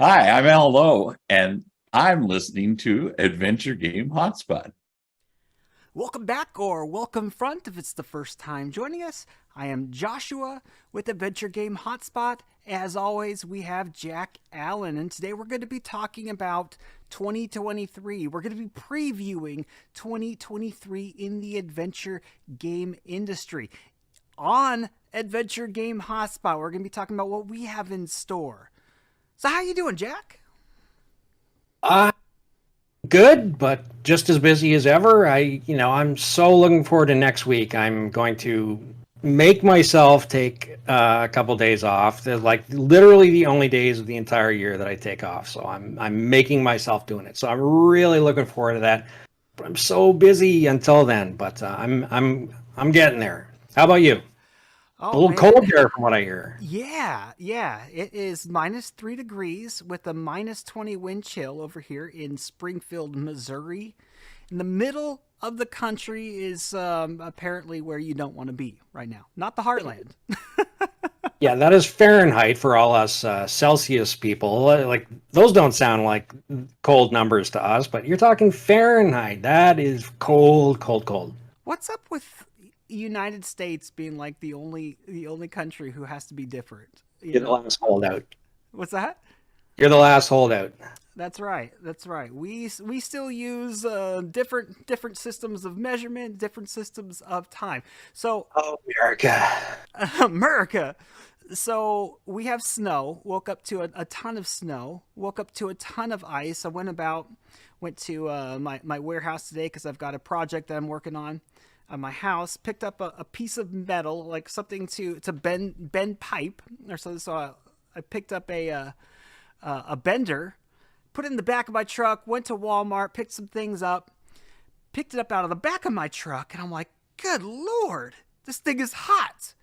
Hi, I'm Al Lowe, and I'm listening to Adventure Game Hotspot. Welcome back or welcome front if it's the first time joining us. I am Joshua with Adventure Game Hotspot. As always, we have Jack Allen, and today we're going to be talking about 2023. We're going to be previewing 2023 in the adventure game industry. On Adventure Game Hotspot, we're going to be talking about what we have in store. So how you doing, Jack? Uh, Good, but just as busy as ever. I'm so looking forward to next week. I'm going to make myself take a couple days off. They're like literally the only days of the entire year that I take off. So I'm making myself doing it. So I'm really looking forward to that. But I'm so busy until then. But I'm getting there. How about you? A Oh little man, cold there from what I hear. yeah. It is -3 degrees with a -20 wind chill over here in Springfield, Missouri. In the middle of the country is apparently where you don't want to be right now. Not the heartland. Yeah, that is Fahrenheit for all us Celsius people. Like those don't sound like cold numbers to us, but you're talking Fahrenheit. That is cold, cold, cold. What's up with United States being like the only country who has to be different? You You're the know last holdout. what's that? You're the last holdout. That's right. That's right. We still use different systems of measurement, different systems of time. So Oh, America. America. So we have snow. Woke up to a ton of snow. Woke up to a ton of ice. I went to my warehouse today because I've got a project that I'm working on at my house. Picked up a piece of metal, like something to bend pipe or something. So I picked up a bender, put it in the back of my truck. Went to Walmart, picked some things up, picked it up out of the back of my truck, and I'm like, good lord, this thing is hot.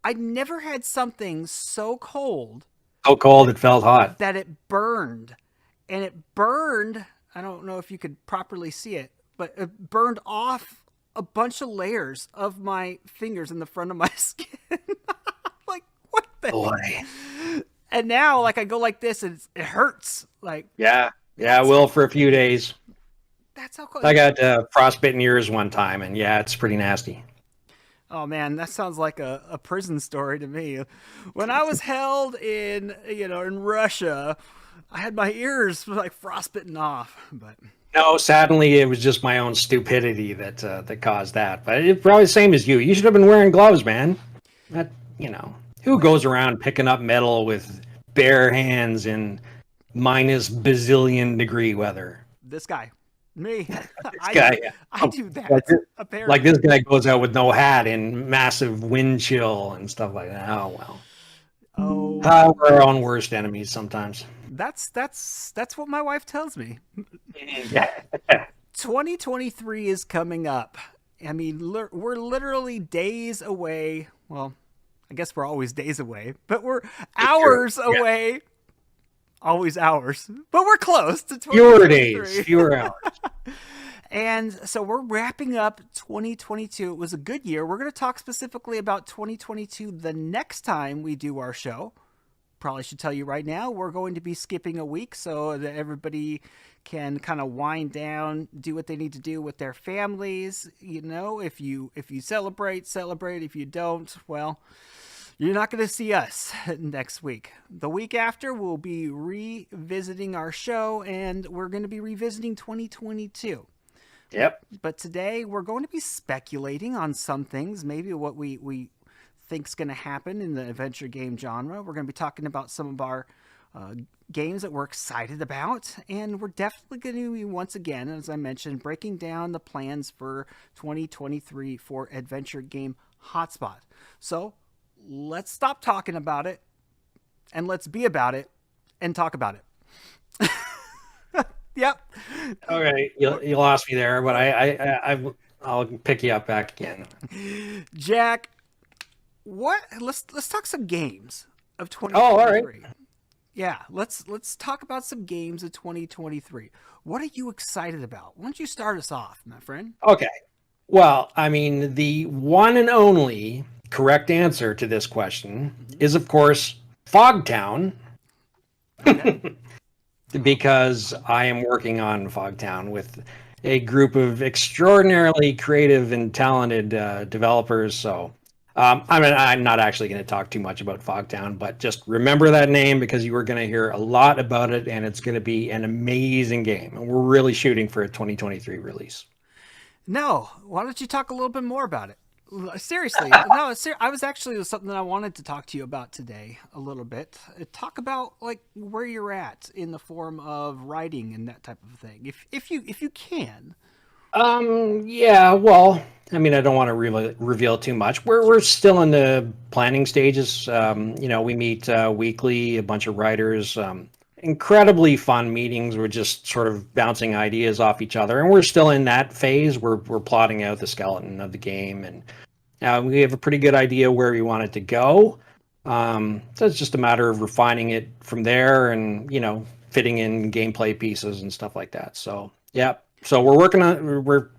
I never had something so cold So cold it felt hot. that it burned. And it burned, I don't know if you could properly see it, but it burned off a bunch of layers of my fingers in the front of my skin. Like, what the Boy. heck? And now, like, I go like this and it hurts. Like, Yeah. Yeah, I that's, will for a few days. that's how cold. I got frostbitten ears one time, and yeah, it's pretty nasty. Oh man, that sounds like a prison story to me. When I was held in Russia, I had my ears like frostbitten off. But No, sadly, it was just my own stupidity that caused that. But it's probably the same as you. You should have been wearing gloves, man. That who goes around picking up metal with bare hands in minus bazillion degree weather? this guy, me, This I guy, do, I do like that. this, like Apparently, this guy goes out with no hat in massive wind chill and stuff like that. Oh well, oh, we're our own worst enemies sometimes. that's what my wife tells me. Yeah. 2023 is coming up. I mean, we're literally days away. Well, I guess we're always days away, but we're It's true. hours Yeah. away. Always hours, but we're close to Fewer days, 2023. fewer hours. And so we're wrapping up 2022. It was a good year. We're going to talk specifically about 2022 the next time we do our show. Probably should tell you right now, we're going to be skipping a week so that everybody can kind of wind down, do what they need to do with their families. If you celebrate, celebrate. If you don't, well, you're not going to see us next week. The week after, we'll be revisiting our show and we're going to be revisiting 2022. Yep. But today, we're going to be speculating on some things, maybe what we think's going to happen in the adventure game genre. We're going to be talking about some of our games that we're excited about, and we're definitely going to be, once again, as I mentioned, breaking down the plans for 2023 for Adventure Game Hotspot. So let's stop talking about it, and let's be about it, and talk about it. Yep. Okay, you lost me there, but I'll pick you up back again. Jack, what? Let's talk some games of Oh, all right. 2023. Yeah, let's talk about some games of 2023. What are you excited about? Why don't you start us off, my friend? Okay. Well, I mean, the one and only correct answer to this question is, of course, Fogtown. Okay. because I am working on Fogtown with a group of extraordinarily creative and talented developers. So, I mean, I'm not actually going to talk too much about Fogtown, but just remember that name because you are going to hear a lot about it, and it's going to be an amazing game. And we're really shooting for a 2023 release. No, why don't you talk a little bit more about it? Seriously, no. I was actually, it was something that I wanted to talk to you about today a little bit. Talk about like where you're at in the form of writing and that type of thing, if you can. Yeah, well, I mean, I don't want to reveal too much. We're still in the planning stages. We meet weekly, a bunch of writers. Incredibly fun meetings. We're just sort of bouncing ideas off each other, and we're still in that phase. We're plotting out the skeleton of the game, and we have a pretty good idea where we want it to go. So it's just a matter of refining it from there, and fitting in gameplay pieces and stuff like that. So yeah. So we're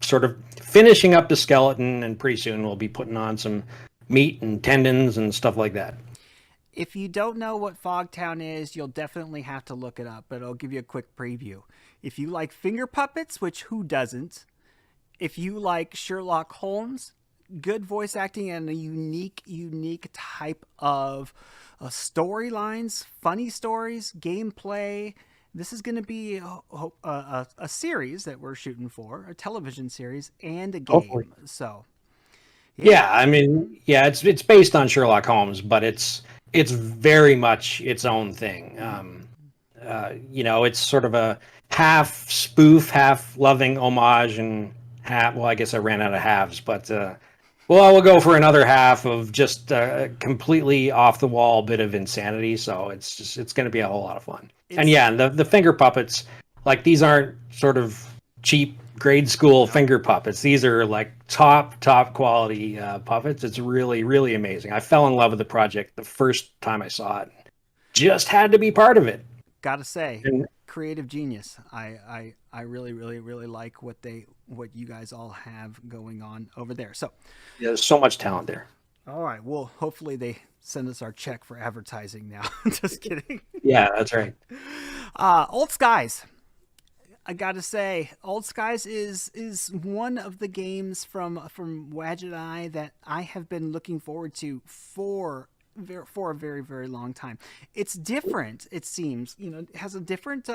sort of finishing up the skeleton, and pretty soon we'll be putting on some meat and tendons and stuff like that. If you don't know what Fogtown is, you'll definitely have to look it up, but I'll give you a quick preview. If you like finger puppets, which who doesn't? If you like Sherlock Holmes, good voice acting and a unique type of storylines, funny stories, gameplay. This is going to be a series that we're shooting for, a television series and a game. Hopefully. So, Yeah, I mean, yeah, it's based on Sherlock Holmes, but it's very much its own thing. It's sort of a half spoof, half loving homage, and half. Well, I guess I ran out of halves, but well, we'll go for another half of just a completely off the wall bit of insanity. So it's going to be a whole lot of fun. And yeah, the finger puppets, like these aren't sort of cheap grade school finger puppets. These are like top quality puppets. It's really, really amazing. I fell in love with the project the first time I saw it. Just had to be part of it. Gotta say, And creative genius. I really, really, really like what you guys all have going on over there. So, yeah, there's so much talent there. all right. Well, hopefully they send us our check for advertising now. Just kidding. Yeah, that's right. Old Skies. I gotta say, Old Skies is one of the games from Wadget Eye that I have been looking forward to for a very, very long time. It's different. It seems it has a different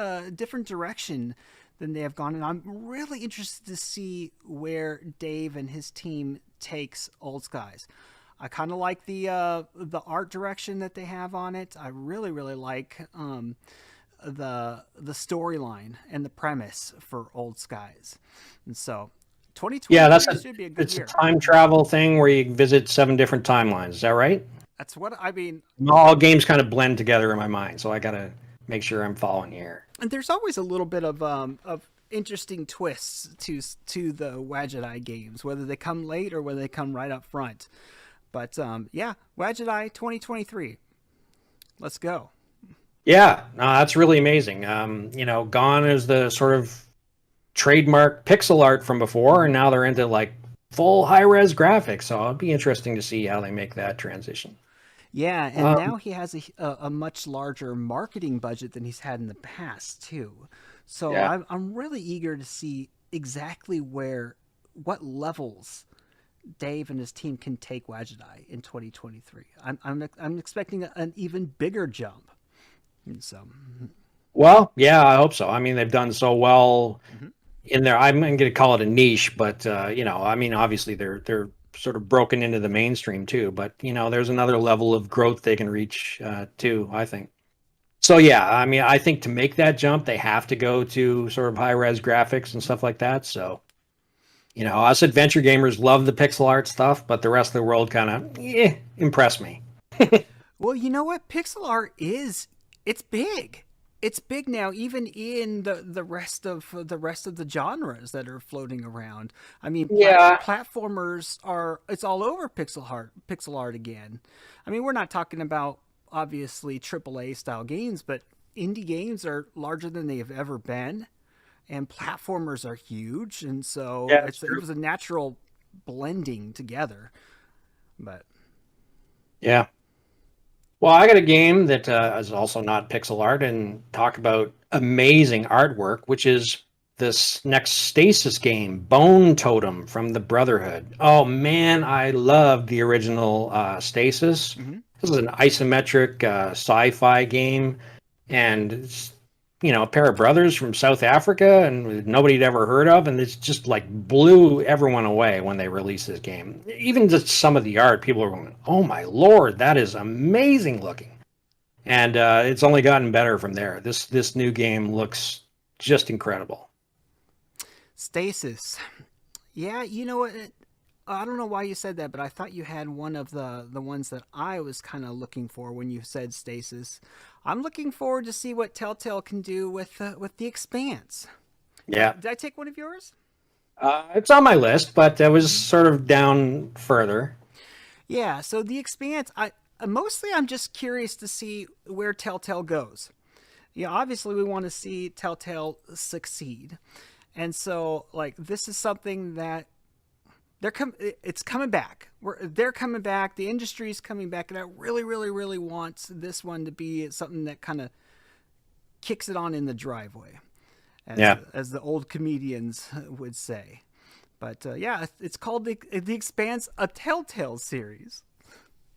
direction than they have gone, and I'm really interested to see where Dave and his team takes Old Skies. I kind of like the art direction that they have on it. I really, really like the storyline and the premise for Old Skies, and so 2020 Yeah, should be a good it's year. a time travel thing where you visit 7 different timelines. Is that right? That's what I mean. All games kind of blend together in my mind, so I gotta make sure I'm following here. And there's always a little bit of interesting twists to the Wadget Eye games, whether they come late or whether they come right up front. But yeah, Wadget Eye 2023. Let's go. Yeah, no, that's really amazing. Gone is the sort of trademark pixel art from before, and now they're into like full high res graphics. So it'll be interesting to see how they make that transition. Yeah, and now he has a much larger marketing budget than he's had in the past too. So Yeah. I'm really eager to see exactly what levels Dave and his team can take Wadget Eye in 2023. I'm expecting an even bigger jump. And so, Well, yeah, I hope so. I mean, they've done so well in there. I'm going to call it a niche, but I mean, obviously they're sort of broken into the mainstream too. But there's another level of growth they can reach too, I think. So yeah, I mean, I think to make that jump, they have to go to sort of high res graphics and stuff like that. So us adventure gamers love the pixel art stuff, but the rest of the world kind of impress me. well, you know what? Pixel art it's big. It's big now, even in the rest of the genres that are floating around. I mean, Yeah. platformers it's all over pixel art again. I mean, we're not talking about obviously AAA style games, but indie games are larger than they have ever been, and platformers are huge, and so Yeah, that's it true. was a natural blending together. But Yeah. Well, I got a game that is also not pixel art and talk about amazing artwork, which is this next Stasis game, Bone Totem from the Brotherhood. Oh man, I love the original Stasis. Hmm. This is an isometric sci-fi game, and it's, a pair of brothers from South Africa and nobody'd ever heard of, and it's just like blew everyone away when they released this game. Even just some of the art, people are going, "Oh my lord, that is amazing looking!" And it's only gotten better from there. This new game looks just incredible. Stasis. Yeah, you know what? I don't know why you said that, but I thought you had one of the ones that I was kind of looking for when you said Stasis. I'm looking forward to see what Telltale can do with the Expanse. Yeah, Did I take one of yours? it's on my list, but I was sort of down further. Yeah. So the Expanse. I mostly I'm just curious to see where Telltale goes. Yeah, obviously we want to see Telltale succeed, and so like this is something that it's coming back. They're coming back. The industry's coming back, and I really, really, really want this one to be something that kind of kicks it on in the driveway, Yeah. as the old comedians would say. But yeah, it's called the Expanse, a Telltale series.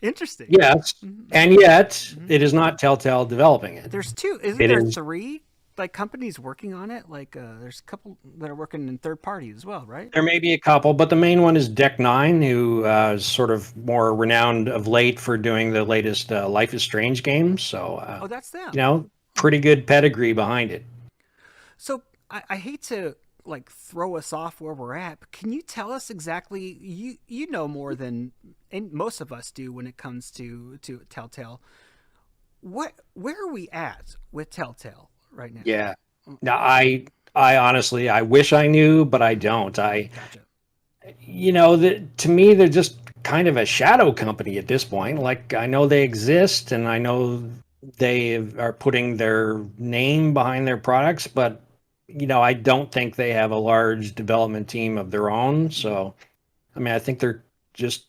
Interesting. Yes, and yet it is not Telltale developing it. There's two. Isn't It there is. three like companies working on it? Like there's a couple that are working in third party as well, right? There may be a couple, but the main one is Deck Nine, who is sort of more renowned of late for doing the latest Life is Strange games. So, Oh, that's them. pretty good pedigree behind it. So I hate to like throw us off where we're at, but can you tell us exactly? You know more than and most of us do when it comes to Telltale. Where are we at with Telltale right now? Yeah. Now, I honestly, I wish I knew, but I don't. Gotcha. To me, they're just kind of a shadow company at this point. Like, I know they exist, and I know they are putting their name behind their products, but I don't think they have a large development team of their own. So, I mean, I think they're just.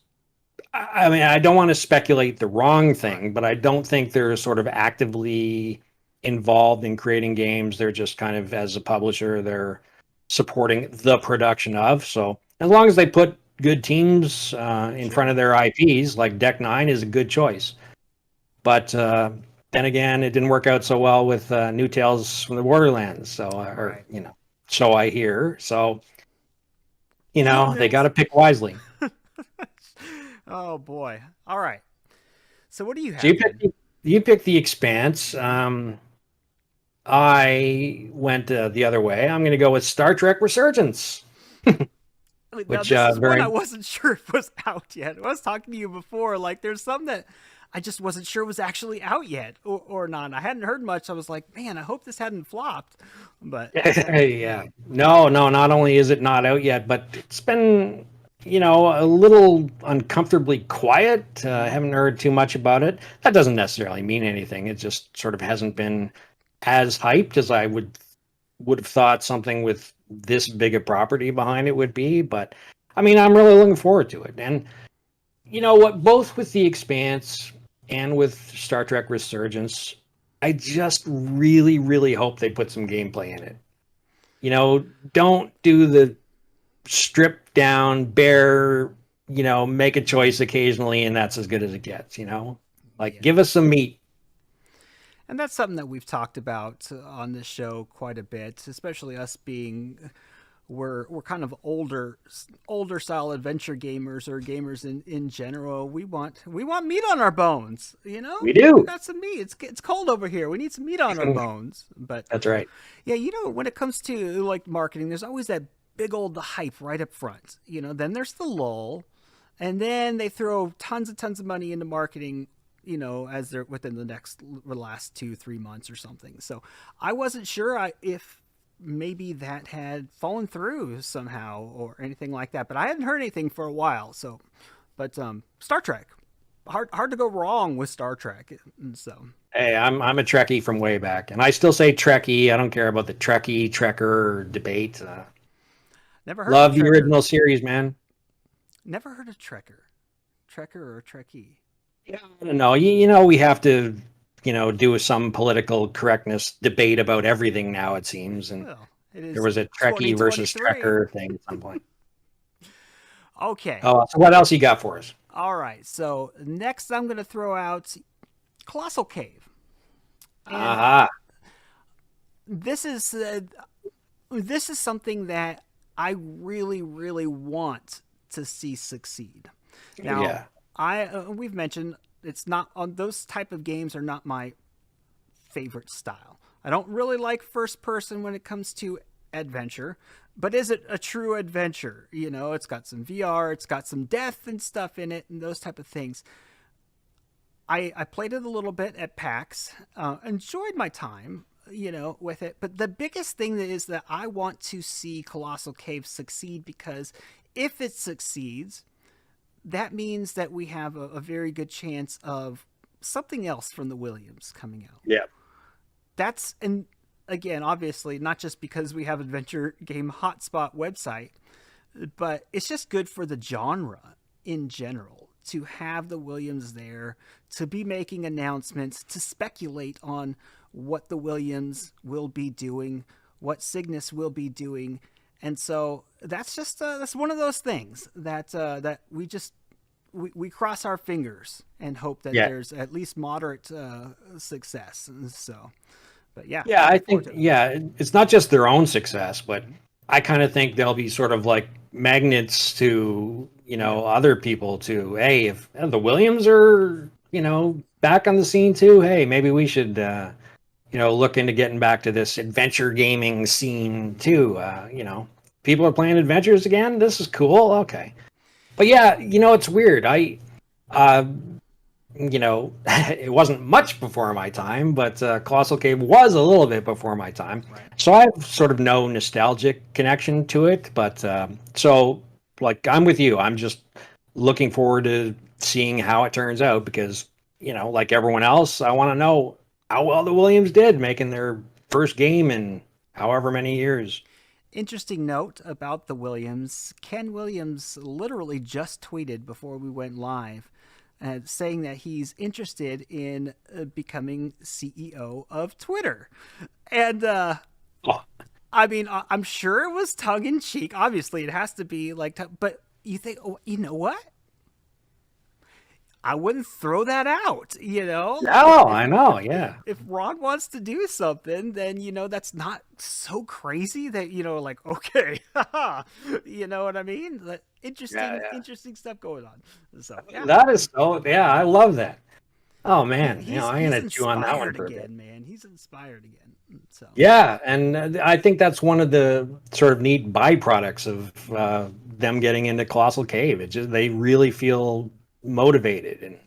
I mean, I don't want to speculate the wrong thing, but I don't think they're sort of actively involved in creating games. They're just kind of, as a publisher, they're supporting the production of. So as long as they put good teams in front of their IPs, like Deck Nine is a good choice. But then again, it didn't work out so well with New Tales from the Borderlands. So, so I hear. So, they got to pick wisely. Oh boy. All right. So what do you have? So you picked the Expanse. I went the other way. I'm going to go with Star Trek Resurgence. Now, Which this is very one I wasn't sure if was out yet. I was talking to you before. Like, there's some that I just wasn't sure was actually out yet or not. I hadn't heard much. I was like, man, I hope this hadn't flopped. But yeah, no. Not only is it not out yet, but it's been a little uncomfortably quiet. I haven't heard too much about it. That doesn't necessarily mean anything. It just sort of hasn't been as hyped as I would have thought something with this big a property behind it would be. But I mean, I'm really looking forward to it. And you know what? Both with The Expanse and with Star Trek Resurgence, I just really, really hope they put some gameplay in it. Don't do the strip down, bare, make a choice occasionally, and that's as good as it gets. Give us some meat. and that's something that we've talked about on this show quite a bit, especially us being we're kind of older style adventure gamers or gamers in general. We want meat on our bones, We do. We got some meat. It's cold over here. We need some meat on our bones. But That's right. yeah, when it comes to like marketing, there's always that big old hype right up front. Then there's the lull, and then they throw tons of money into marketing. As they're within the last 2-3 months or something. So I wasn't sure if maybe that had fallen through somehow or anything like that, but I hadn't heard anything for a while. So, but Star Trek, hard to go wrong with Star Trek. And so, hey, I'm a Trekkie from way back, and I still say Trekkie. I don't care about the Trekkie Trekker debate. never heard Love of the Trekker. original series, man. Never heard of Trekker or Trekkie. I don't know. You know, we have to, do some political correctness debate about everything now, it seems. And Well, it there is was a Trekkie versus 2023. Trekker thing at some point. Okay. Oh, so what else you got for us? All right. So next, I'm going to throw out Colossal Cave. And Aha. this is uh, this is something that I really, really want to see succeed. Now, Yeah. we've mentioned it's not on those type of games are not my favorite style. I don't really like first person when it comes to adventure, but is it a true adventure? You know, it's got some VR, it's got some death and stuff in it, and those type of things. I played it a little bit at PAX, enjoyed my time, with it. But the biggest thing that is that I want to see Colossal Cave succeed because if it succeeds, that means that we have a very good chance of something else from the Williams coming out. Yeah. That's, and again, obviously, not just because we have Adventure Game Hotspot website, but it's just good for the genre in general to have the Williams there, to be making announcements, to speculate on what the Williams will be doing, what Cygnus will be doing. And so that's just that's one of those things that we cross our fingers and hope that Yeah. there's at least moderate success. So, but yeah, Yeah, I looking forward think, to it. it's not just their own success, but I kind of think they'll be sort of like magnets to, other people to, hey, if the Williams are, back on the scene too, hey, maybe we should, look into getting back to this adventure gaming scene too. People are playing adventures again. This is cool. Okay. But yeah, it's weird. Uh, it wasn't much before my time, but Colossal Cave was a little bit before my time. Right. So I have sort of no nostalgic connection to it. But so, like, I'm with you. I'm just looking forward to seeing how it turns out because, like everyone else, I want to know how well the Williams did making their first game in however many years. Interesting note about the Williams. Ken Williams literally just tweeted before we went live saying that he's interested in becoming CEO of Twitter. And Oh, I mean, I'm sure it was tongue in cheek. Obviously, it has to be like, but you think, oh, you know what? I wouldn't throw that out, no, I know. Yeah. if Ron wants to do something, then that's not so crazy that like okay, you know what I mean? Like, interesting, Yeah, yeah. interesting stuff going on. So yeah, That is so, yeah, I love that. Oh man, I'm he's gonna chew on that one inspired for a bit. again, man. He's inspired again. So Yeah, and I think that's one of the sort of neat byproducts of them getting into Colossal Cave. It just they really feel motivated, and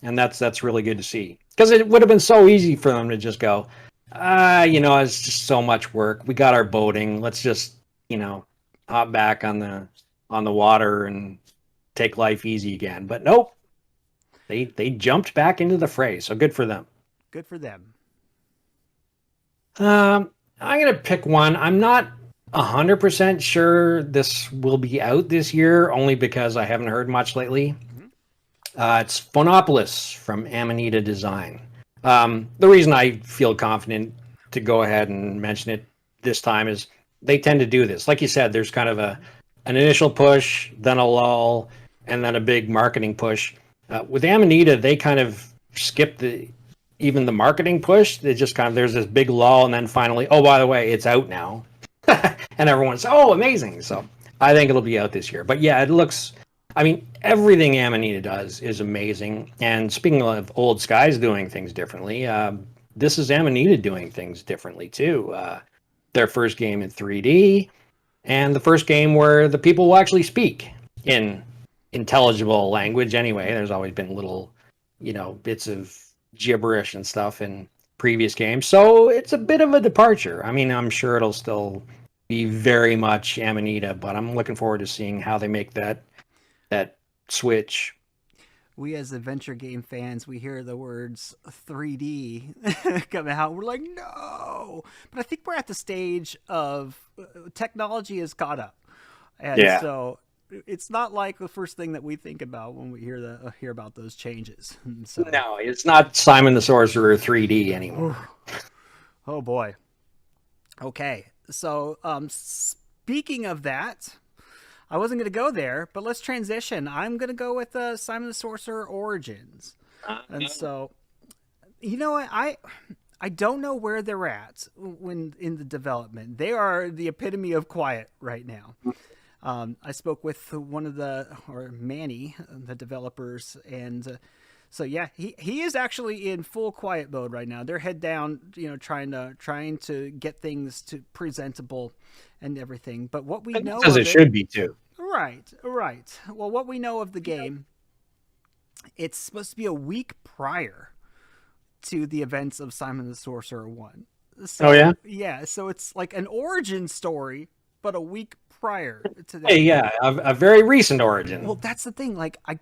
and that's really good to see because it would have been so easy for them to just go, it's just so much work. We got our boating. Let's just hop back on the water and take life easy again. But nope, they jumped back into the fray. So good for them. good for them. I'm gonna pick one. I'm not 100% sure this will be out this year, only because I haven't heard much lately. Mhm. It's Phonopolis from Amanita Design. The reason I feel confident to go ahead and mention it this time is they tend to do this. Like you said, there's kind of an initial push, then a lull, and then a big marketing push. With Amanita, they kind of skip even the marketing push. They just kind of there's this big lull, and then finally, oh, by the way, it's out now, and everyone's amazing. So I think it'll be out this year. But yeah, it looks. I mean, everything Amanita does is amazing. And speaking of Old Skies doing things differently, this is Amanita doing things differently too. Their first game in 3D, and the first game where the people will actually speak in intelligible language. Anyway, there's always been little, bits of gibberish and stuff in previous games, so it's a bit of a departure. I mean, I'm sure it'll still be very much Amanita, but I'm looking forward to seeing how they make that switch. We as adventure game fans, we hear the words 3D come out. We're like, no. But I think we're at the stage of technology has caught up. And Yeah. so it's not like the first thing that we think about when we hear about those changes. So, No, it's not Simon the Sorcerer 3D anymore. oh boy. Okay, so speaking of that, I wasn't going to go there, but let's transition. I'm going to go with Simon the Sorcerer Origins, and so you know what I don't know where they're at when in the development. They are the epitome of quiet right now. I spoke with Manny, the developers, and so yeah, he is actually in full quiet mode right now. They're head down, trying to get things to presentable and everything. But what we know, as it should be too. Right. Well, what we know of the game, it's supposed to be a week prior to the events of Simon the Sorcerer 1. So, oh yeah, yeah. So it's like an origin story, but a week prior to that. Hey, yeah, a very recent origin. Well, that's the thing. Like, I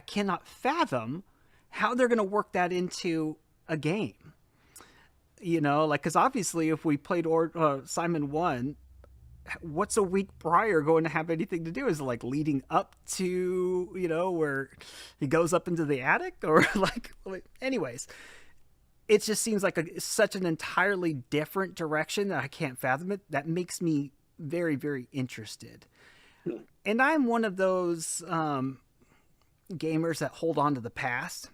cannot fathom how they're going to work that into a game. Because obviously, if we played Simon 1, what's a week prior going to have anything to do? Is it like leading up to, where he goes up into the attic, or anyways, it just seems like such an entirely different direction that I can't fathom it. That makes me very, very interested. And I'm one of those gamers that hold on to the past.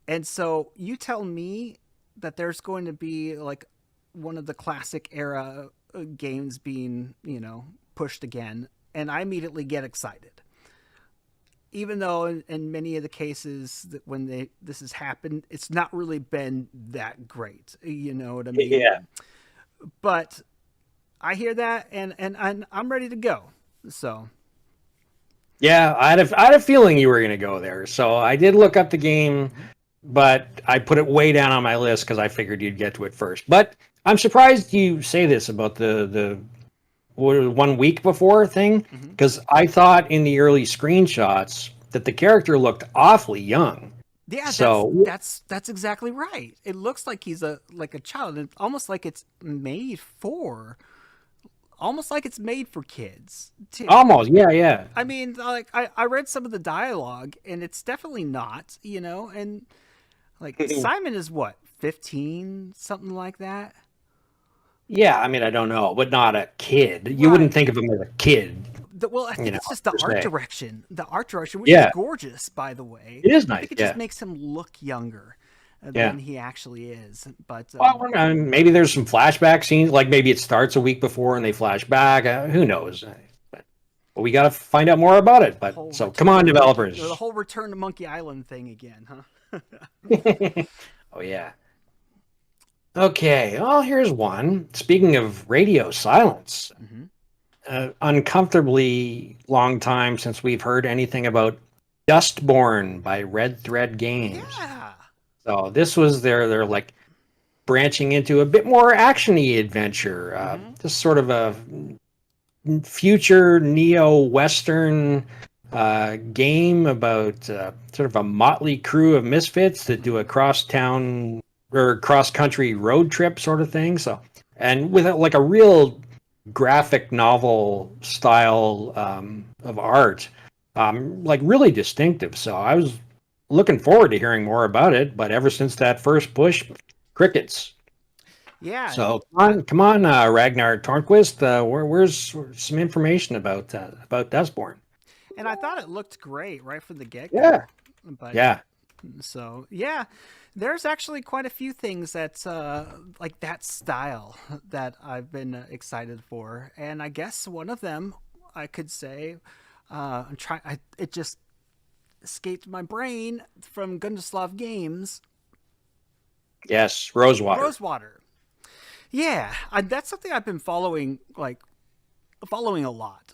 And so you tell me that there's going to be like one of the classic era games being, pushed again, and I immediately get excited. Even though in many of the cases that when this has happened, it's not really been that great. You know what I mean? Yeah. But I hear that, and I'm ready to go. So. Yeah, I had a feeling you were going to go there. So I did look up the game, but I put it way down on my list because I figured you'd get to it first. But I'm surprised you say this about the 1 week before thing, because I thought in the early screenshots that the character looked awfully young. Yeah, so that's exactly right. It looks like he's a child, and almost like it's made for kids too. Almost, yeah. I mean, like I read some of the dialogue, and it's definitely not, and like Simon is what, 15, something like that. Yeah, I mean, I don't know, but not a kid. You wouldn't think of him as a kid. I think it's just the art direction. The art direction, which Yeah. is gorgeous, by the way. It is I nice. think it Yeah. just makes him look younger than he actually is. But Well, maybe there's some flashback scenes, like maybe it starts a week before and they flash back. Who knows? But we got to find out more about it. But so come on, developers. The whole Return to Monkey Island thing again, huh? Oh yeah. Okay. Well, here's one. Speaking of radio silence, uncomfortably long time since we've heard anything about Dustborn by Red Thread Games. Yeah. So this was they're like branching into a bit more action-y adventure. This sort of a future neo-western game about sort of a motley crew of misfits that do a cross-town or cross-country road trip sort of thing. So, and with like a real graphic novel style of art, like really distinctive. So I was looking forward to hearing more about it, but ever since that first push, crickets. Yeah. So come on, Ragnar Tornquist. Where's some information about Dustborn? And I thought it looked great right from the get-go. Yeah. But, Yeah. So yeah, there's actually quite a few things that's like that style that I've been excited for, and I guess one of them I could say it just escaped my brain from Gundeslav Games. Yes, Rosewater. Rosewater. Yeah, that's something I've been following a lot.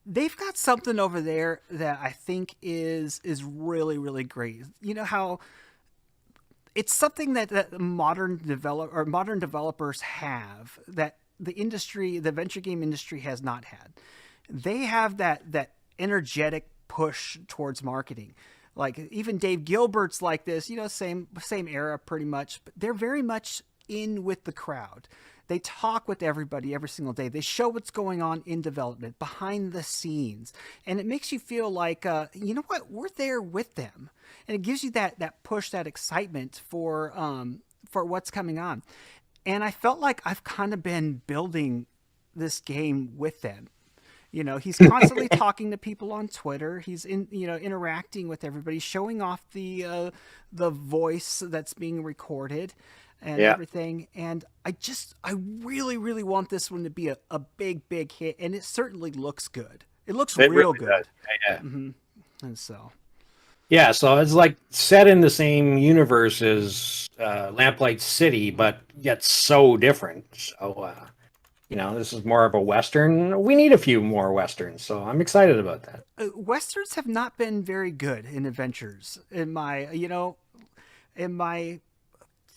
They've got something over there that I think is really, really great. You know how it's something that modern developers have that the venture game industry has not had. They have that energetic push towards marketing. Like even Dave Gilbert's like this, same era pretty much, but they're very much in with the crowd. They talk with everybody every single day. They show what's going on in development, behind the scenes, and it makes you feel like, you know what, we're there with them, and it gives you that push, that excitement for what's coming on. And I felt like I've kind of been building this game with them. He's constantly talking to people on Twitter. He's interacting with everybody, showing off the voice that's being recorded and Yeah. everything. And I really, really want this one to be a big, big hit. And it certainly looks good. It looks It real really good. does. Yeah. And so, Yeah, so it's like set in the same universe as Lamplight City, but yet so different. So, this is more of a Western. We need a few more Westerns, so I'm excited about that. Westerns have not been very good in adventures in my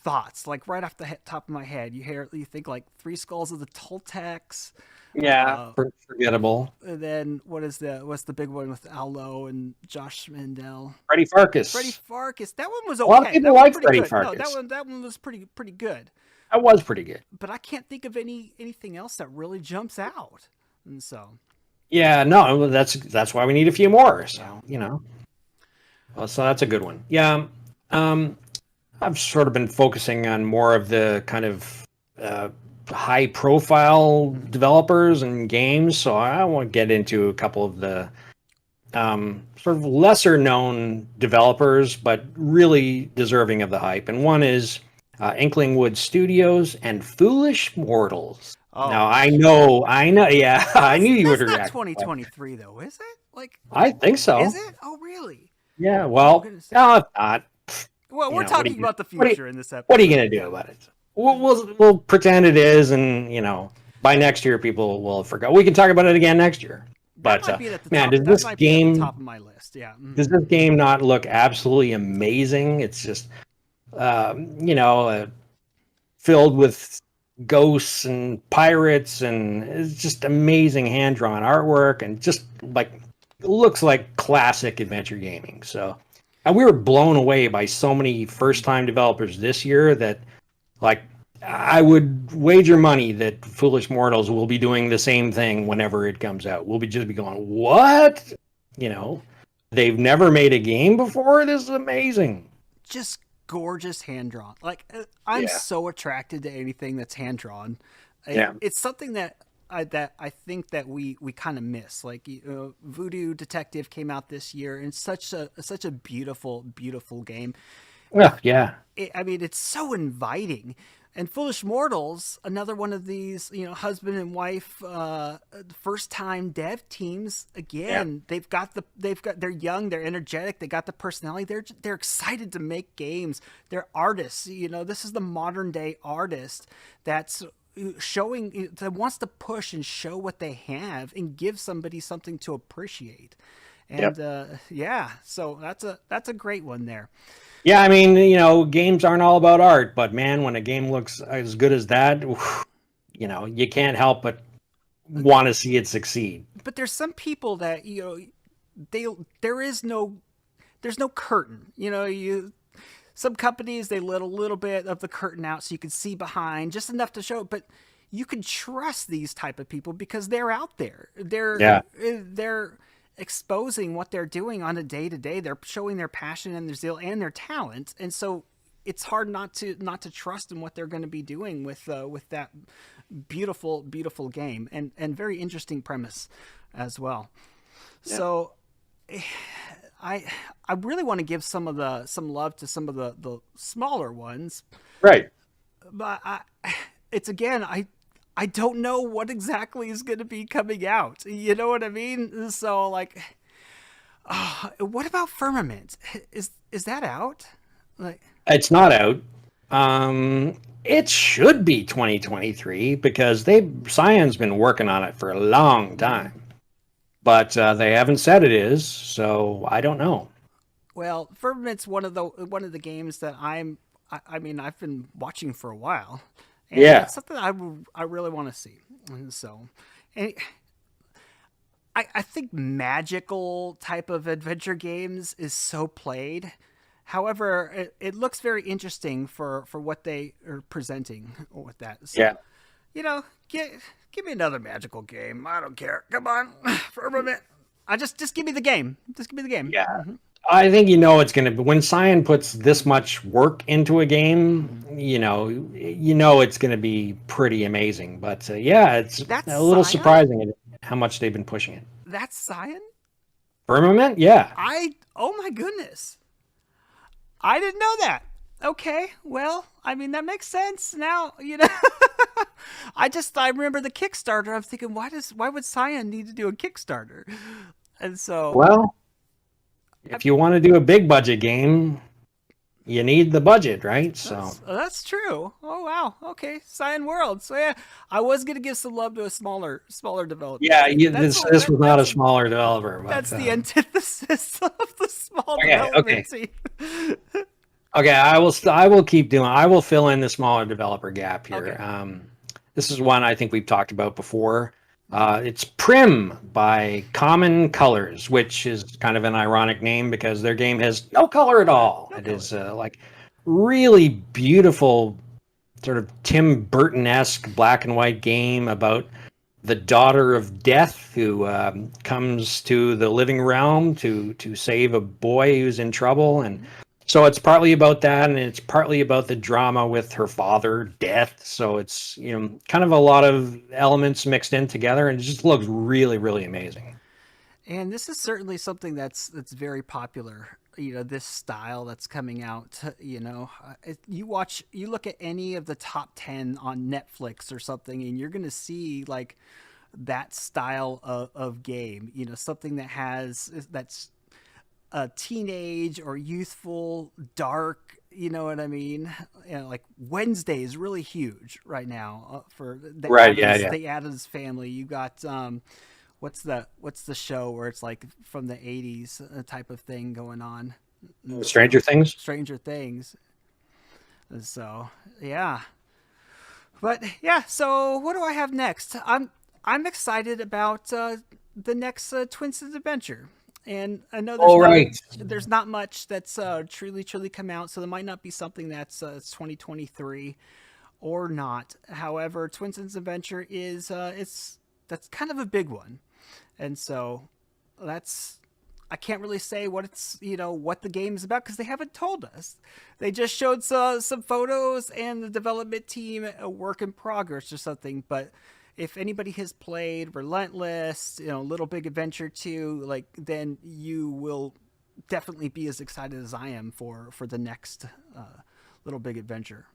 thoughts. Like right off the top of my head, you think like Three Skulls of the Toltecs. Yeah, forgettable. And then what's the big one with Allo and Josh Mandel? Freddie Farkas. Freddie Farkas. That one was okay. A lot of people That was like pretty Freddie good. Farkas. No, that one was pretty good. That was pretty good. But I can't think of anything else that really jumps out. And so, Yeah, no, that's why we need a few more. So well, so that's a good one. Yeah, I've sort of been focusing on more of the kind of high-profile developers and games. So I want to get into a couple of the sort of lesser-known developers, but really deserving of the hype. And one is Inklingwood Studios and Foolish Mortals. oh, Now I know. Yeah, I knew you would that's not react. 2023 though, is it? Like, I think so. is it? Oh, really? Yeah. Well, goodness. no, it's not. Well, we're What are talking you- about the what are you- future in this episode. What are you gonna do about it? We'll pretend it is, and by next year people will forget. We can talk about it again next year. That But might be at the man, top. does That this might be at the game top of my list. Yeah. does this game not look absolutely amazing? It's just filled with ghosts and pirates, and it's just amazing hand drawn artwork, and just like looks like classic adventure gaming. So, and we were blown away by so many first time developers this year that, like, I would wager money that Foolish Mortals will be doing the same thing whenever it comes out. We'll just be going, what? They've never made a game before. This is amazing. Just gorgeous hand drawn. Like I'm Yeah. so attracted to anything that's hand drawn. Yeah. It's something that I think that we kind of miss. Like Voodoo Detective came out this year, and such a beautiful game. Well, yeah. It's so inviting. And Foolish Mortals, another one of these, husband and wife, first time dev teams. Again, they're young, they're energetic, they got the personality. They're excited to make games. They're artists. This is the modern day artist that's showing, that wants to push and show what they have and give somebody something to appreciate. And so that's a great one there. Yeah, games aren't all about art, but man, when a game looks as good as that, you can't help but want to see it succeed. But there's some people that there's no curtain. Some companies, they let a little bit of the curtain out so you can see behind, just enough to show. But you can trust these type of people because they're out there. They're exposing what they're doing on a day-to-day. They're showing their passion and their zeal and their talent, and so it's hard not to trust in what they're going to be doing with that beautiful game and very interesting premise as well. Yeah. So I really want to give some love to some of the smaller ones, right? But I don't know what exactly is going to be coming out. You know what I mean? So, like, what about Firmament? Is that out? Like, it's not out. It should be 2023 because Cyan's been working on it for a long time, but they haven't said it is. So I don't know. Well, Firmament's one of the games that I've been watching for a while. And it's something I really want to see. And so, I think magical type of adventure games is so played. However, it looks very interesting for what they are presenting with that. So, Yeah. Give me another magical game. I don't care. Come on, for a moment. I just give me the game. Just give me the game. Yeah. I think it's going to be when Cyan puts this much work into a game, it's going to be pretty amazing. But yeah, it's That's a little Cyan? surprising how much they've been pushing it. That's Cyan? Firmament, yeah. Oh my goodness. I didn't know that. Okay, well, I mean that makes sense now. I remember the Kickstarter. I'm thinking, why would Cyan need to do a Kickstarter? And so, Well, if you want to do a big budget game, you need the budget, right? So that's true. Oh wow. Okay, Cyan World. So yeah, I was gonna give some love to a smaller developer. yeah, this was not a smaller developer. But, That's the antithesis of the small Okay. development team. Okay, I will keep doing. I will fill in the smaller developer gap here. Okay. This is one I think we've talked about before. It's Prim by Common Colors, which is kind of an ironic name because their game has no color at all. It is like really beautiful, sort of Tim Burton-esque black and white game about the daughter of death who comes to the living realm to save a boy who's in trouble. And so it's partly about that, and it's partly about the drama with her father, death. So it's kind of a lot of elements mixed in together, and it just looks really, really amazing. And this is certainly something that's very popular. This style that's coming out. You look at any of the top 10 on Netflix or something, and you're going to see like that style of game. Something that's a teenage or youthful, dark. You know what I mean? Like Wednesday is really huge right now for the Right, the Addams family. You got what's the show where it's like from the 80s type of thing going on? Stranger Things? Stranger Things. So yeah, but yeah. So what do I have next? I'm excited about the next Twin Cities Adventure. And I know there's not much that's truly come out, so there might not be something that's 2023 or not. However, Twin Cities Adventure is that's kind of a big one, and so I can't really say what it's what the game is about because they haven't told us. They just showed some photos and the development team a work in progress or something, but. If anybody has played Relentless, Little Big Adventure 2, then you will definitely be as excited as I am for the next Little Big Adventure.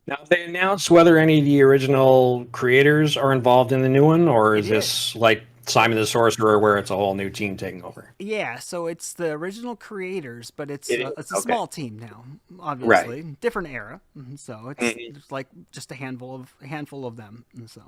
Now, have they announced whether any of the original creators are involved in the new one, or is this like Simon the Sorcerer, where it's a whole new team taking over? Yeah, so it's the original creators, but it's a small team now, obviously. Right. Different era, so it's like just a handful of them, so.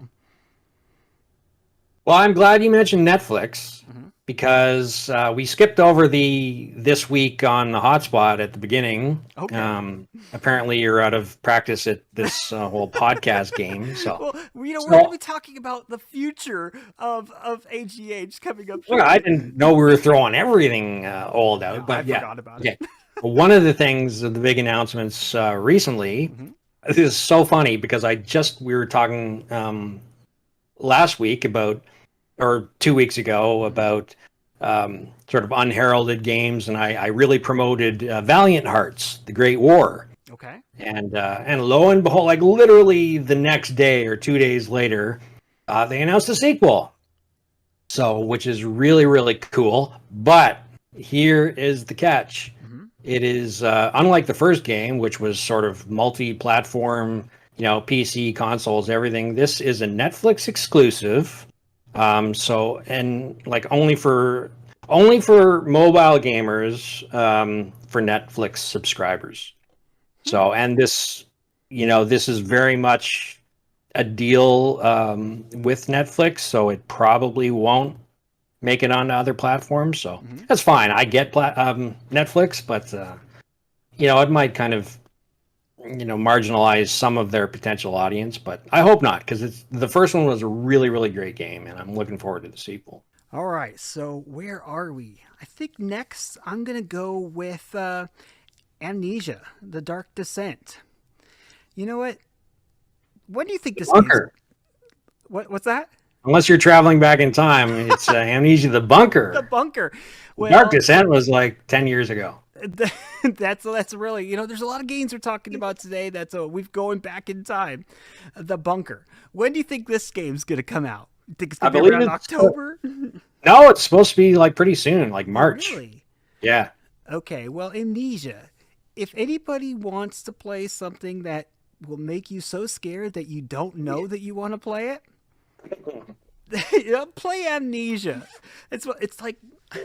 Well, I'm glad you mentioned Netflix because we skipped over this week on the hotspot at the beginning. Okay. Apparently, you're out of practice at this whole podcast game. So, well, we're going to be talking about the future of AGH coming up. Well, I didn't know we were throwing everything old out, but I forgot about it. One of the things of the big announcements recently. This is so funny because we were talking last week or 2 weeks ago about sort of unheralded games, and I really promoted Valiant Hearts: The Great War. Okay. And lo and behold, like literally the next day or 2 days later, they announced a sequel. So, which is really, really cool. But here is the catch. It is unlike the first game, which was sort of multi-platform, PC, consoles, everything. This is a Netflix exclusive. So, and like only for mobile gamers, for Netflix subscribers. So, and this is very much a deal with Netflix, so it probably won't make it onto other platforms. So that's fine. I get Netflix, but it might kind of marginalize some of their potential audience, but I hope not, because the first one was a really, really great game, and I'm looking forward to the sequel. All right, so where are we? I think next I'm gonna go with Amnesia: The Dark Descent. You know what? What do you think this game's... Bunker. What's that? Unless you're traveling back in time, it's Amnesia the The Bunker. Bunker. Well, Dark Descent was like 10 years ago. that's really, there's a lot of games we're talking about today that's we've going back in time. The Bunker. When do you think this game's gonna come out? You think it's gonna be around October? No, it's supposed to be like pretty soon, like March. Really? Yeah. Okay, well, Amnesia. If anybody wants to play something that will make you so scared that you don't know that you want to play it, play Amnesia. It's like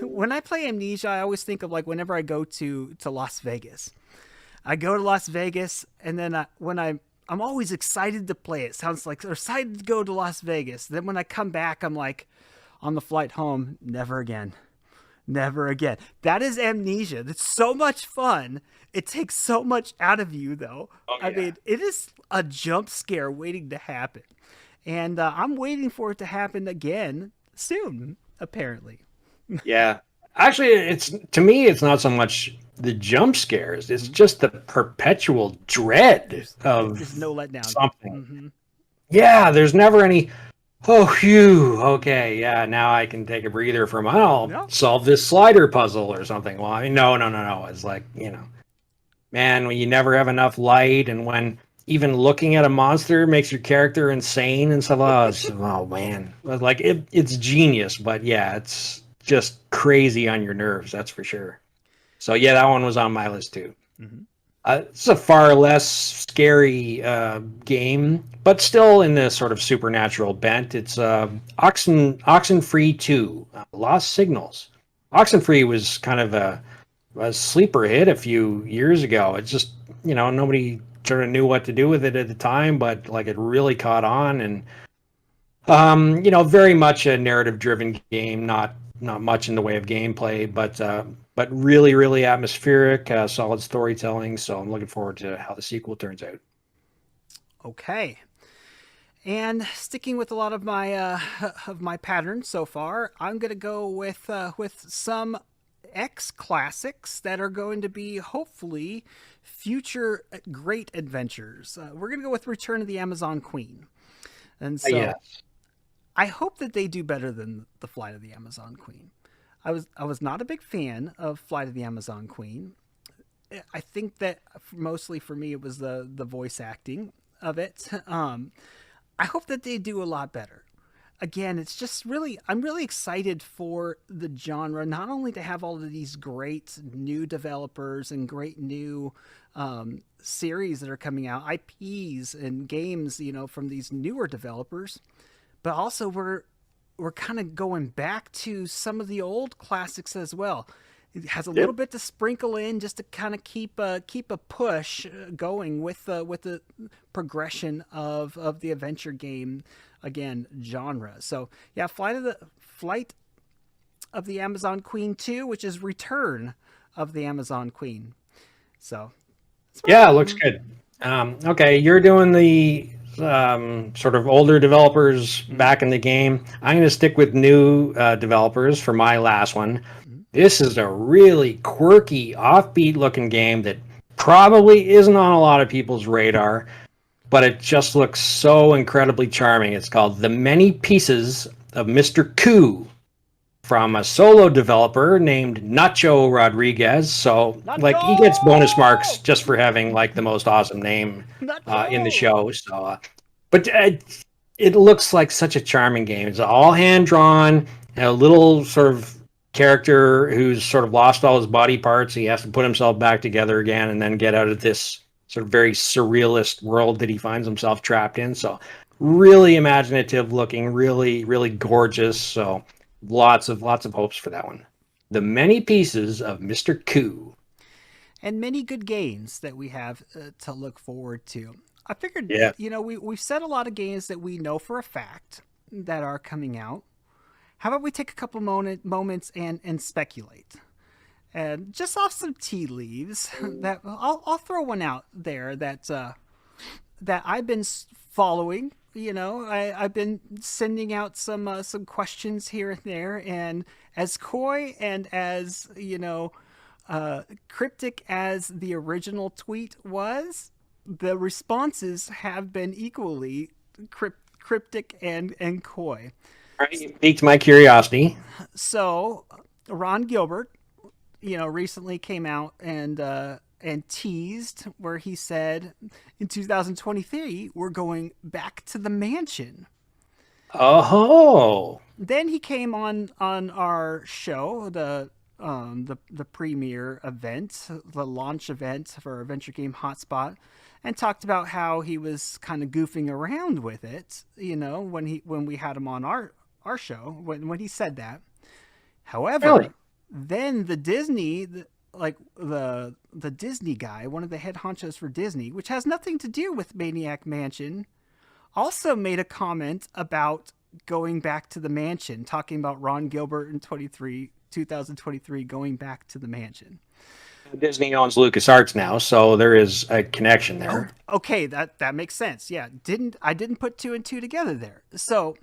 when I play Amnesia, I always think of like whenever I go to Las Vegas. I go to Las Vegas, and then I'm always excited to play it. Sounds like, or excited to go to Las Vegas. Then when I come back, I'm like, on the flight home, never again. Never again. That is Amnesia. That's so much fun. It takes so much out of you, though. Oh, yeah. I mean, it is a jump scare waiting to happen. And I'm waiting for it to happen again soon, apparently. Yeah. Actually, to me, it's not so much the jump scares. It's just the perpetual dread of There's no letdown. something. Mm-hmm. Yeah, there's never any, oh, phew, okay, yeah, now I can take a breather from, I'll solve this slider puzzle or something. Well, I mean, no. It's like, man, when you never have enough light, and when even looking at a monster makes your character insane and stuff, oh man. Like, it's genius, but yeah, it's just crazy on your nerves, that's for sure. So yeah, that one was on my list too. Mm-hmm. It's a far less scary game, but still in the sort of supernatural bent. It's Oxenfree 2, Lost Signals. Oxenfree was kind of a sleeper hit a few years ago. It's just, nobody sort of knew what to do with it at the time, but like it really caught on, and very much a narrative-driven game, not much in the way of gameplay, but really, really atmospheric, solid storytelling. So I'm looking forward to how the sequel turns out. Okay. And sticking with a lot of my patterns so far, I'm going to go with some X classics that are going to be hopefully future great adventures. We're going to go with Return of the Amazon Queen. And so Yes. I hope that they do better than the Flight of the Amazon Queen. I was not a big fan of Flight of the Amazon Queen. I think that mostly for me it was the voice acting of it. I hope that they do a lot better. Again, it's just I'm really excited for the genre, not only to have all of these great new developers and great new series that are coming out, IPs and games, from these newer developers, but also we're kind of going back to some of the old classics as well. It has a little bit to sprinkle in just to kind of keep a push going with the progression of the adventure game, again, genre. So yeah, Flight of the Amazon Queen 2, which is Return of the Amazon Queen. So yeah, it looks good. Okay, you're doing the sort of older developers back in the game. I'm going to stick with new developers for my last one. This is a really quirky, offbeat looking game that probably isn't on a lot of people's radar, but it just looks so incredibly charming. It's called The Many Pieces of Mr. Coup, from a solo developer named Nacho Rodriguez. So like he gets bonus marks just for having like the most awesome name in the show. So, but it looks like such a charming game. It's all hand drawn, a little sort of character who's sort of lost all his body parts. He has to put himself back together again and then get out of this sort of very surrealist world that he finds himself trapped in. So really imaginative looking, really, really gorgeous. So lots of hopes for that one. The Many Pieces of Mr. Coup. And many good games that we have to look forward to. I figured, we've said a lot of games that we know for a fact that are coming out. How about we take a couple moments and speculate? And just off some tea leaves, that I'll throw one out there that I've been following. I've been sending out some questions here and there, and as coy and as cryptic as the original tweet was, the responses have been equally cryptic and coy. All right, you piqued my curiosity. So Ron Gilbert, recently came out and teased where he said in 2023 we're going back to the mansion. Oh, Then he came on our show, the premiere event, the launch event for Adventure Game Hotspot, and talked about how he was kind of goofing around with it. When we had him on our show, when he said that. However, really? then the Disney, like the Disney guy, one of the head honchos for Disney, which has nothing to do with Maniac Mansion, also made a comment about going back to the mansion, talking about Ron Gilbert in 2023 going back to the mansion. Disney owns LucasArts now, so there is a connection there. Oh, okay, that makes sense. Yeah, I didn't put two and two together there. So,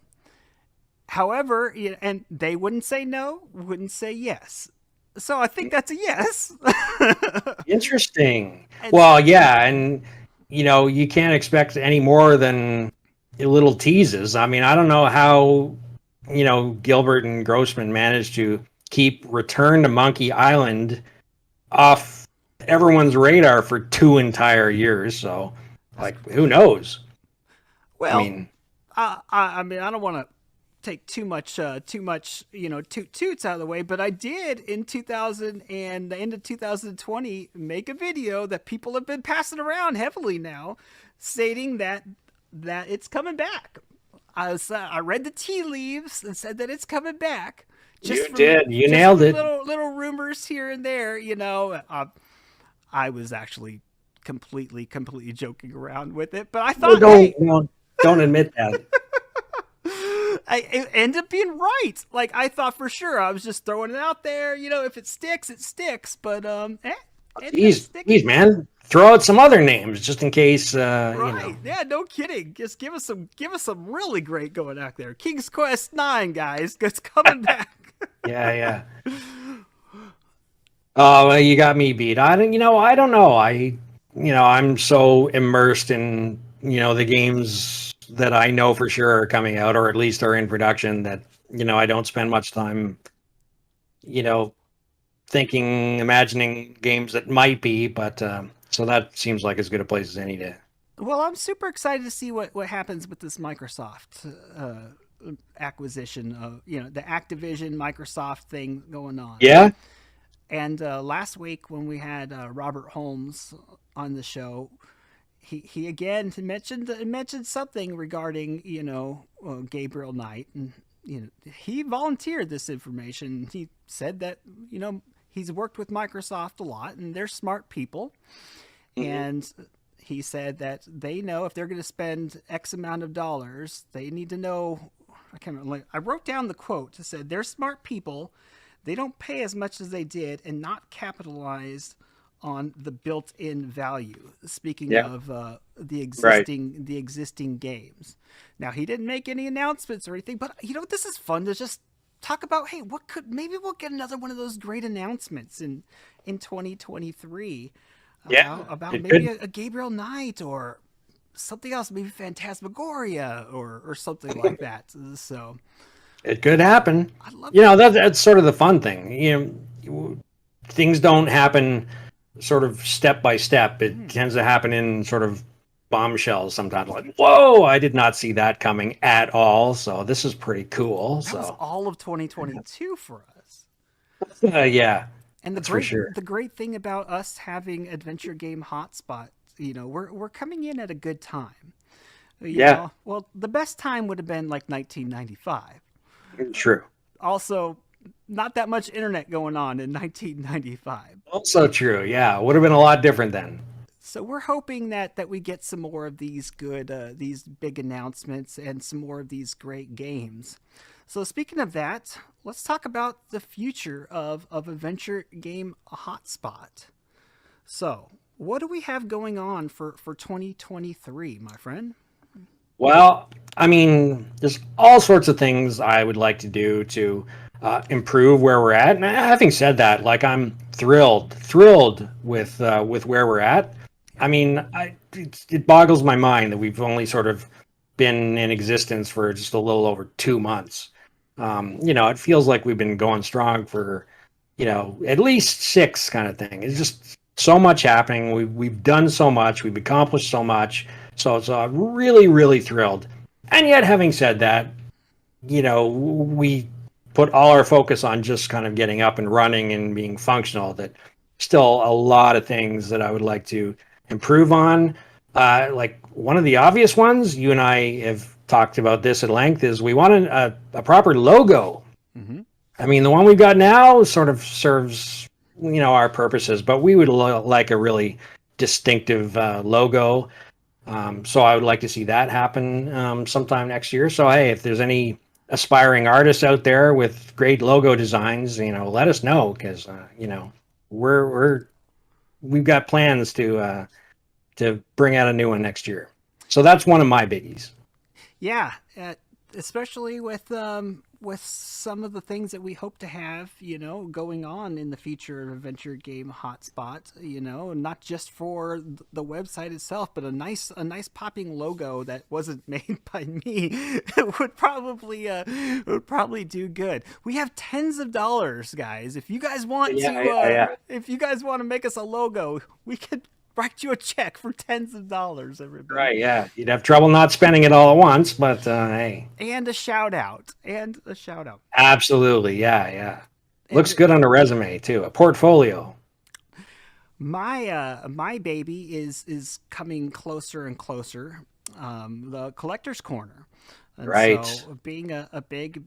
however, and they wouldn't say no, wouldn't say yes. So I think that's a yes. Interesting. Well, yeah, and you can't expect any more than little teases. I mean, I don't know how Gilbert and Grossman managed to keep Return to Monkey Island off everyone's radar for 2 entire years. So, who knows? Well, I mean, I don't want to take too much, toots out of the way, but I did in 2000 and the end of 2020 make a video that people have been passing around heavily now, stating that it's coming back. I read the tea leaves and said that it's coming back. You did. You nailed it. Little rumors here and there, I was actually completely joking around with it, but I thought, don't admit that. It ended up being right. Like, I thought for sure. I was just throwing it out there. If it sticks, it sticks. But Geez, man, throw out some other names just in case. Right? Yeah, no kidding. Just give us some really great going out there. King's Quest 9, guys, it's coming back. Yeah. Oh, well, you got me beat. I don't know. I'm so immersed in the games that I know for sure are coming out, or at least are in production, that I don't spend much time imagining games that might be, but so that seems like as good a place as any to. Well, I'm super excited to see what happens with this Microsoft acquisition of the Activision Microsoft thing going on. Yeah. And last week when we had Robert Holmes on the show, he again mentioned something regarding Gabriel Knight, and he volunteered this information. He said that he's worked with Microsoft a lot and they're smart people, and he said that they know if they're going to spend X amount of dollars, they need to know. I can't remember. I wrote down the quote. It said they're smart people. They don't pay as much as they did and not capitalize on the built-in value. Speaking of the existing games. Now, he didn't make any announcements or anything, but this is fun to just talk about. Hey, maybe we'll get another one of those great announcements in 2023. About maybe a Gabriel Knight or something else, maybe Phantasmagoria or something like that. So it could happen. I love that's sort of the fun thing. Things don't happen sort of step by step. It tends to happen in sort of bombshells sometimes, like, whoa, I did not see that coming at all. So this is pretty cool. That was all of 2022 for us. Yeah. And the great thing about us having Adventure Game Hotspot, we're coming in at a good time. Well, the best time would have been like 1995. True. Also, not that much internet going on in 1995. Also true. Yeah, would have been a lot different then. So we're hoping that we get some more of these these big announcements and some more of these great games. So speaking of that, let's talk about the future of Adventure Game Hotspot. So what do we have going on for 2023, my friend? Well, I mean, there's all sorts of things I would like to do to improve where we're at. And having said that, I'm thrilled with where we're at. I mean, it boggles my mind that we've only sort of been in existence for just a little over 2 months. It feels like we've been going strong for, at least 6 kind of thing. It's just so much happening. We've done so much. We've accomplished so much. So it's really, really thrilled. And yet, having said that, we put all our focus on just kind of getting up and running and being functional. That still a lot of things that I would like to improve on. Like one of the obvious ones, you and I have talked about this at length, is we want a proper logo. Mm-hmm. I mean, the one we've got now sort of serves, our purposes, but we would like a really distinctive logo. So I would like to see that happen sometime next year. So, hey, if there's any aspiring artists out there with great logo designs, let us know, because, we've got plans to bring out a new one next year. So that's one of my biggies. Yeah, especially with some of the things that we hope to have, going on in the future of Adventure Game Hotspot. Not just for the website itself, but a nice popping logo that wasn't made by me would probably do good. We have tens of dollars, guys. If you guys want if you guys want to make us a logo, we could write you a check for tens of dollars, everybody. Right, yeah. You'd have trouble not spending it all at once, but hey. And a shout out. Absolutely, yeah. Looks good on a resume too, a portfolio. My baby is coming closer and closer. The collector's corner. And right. So being a big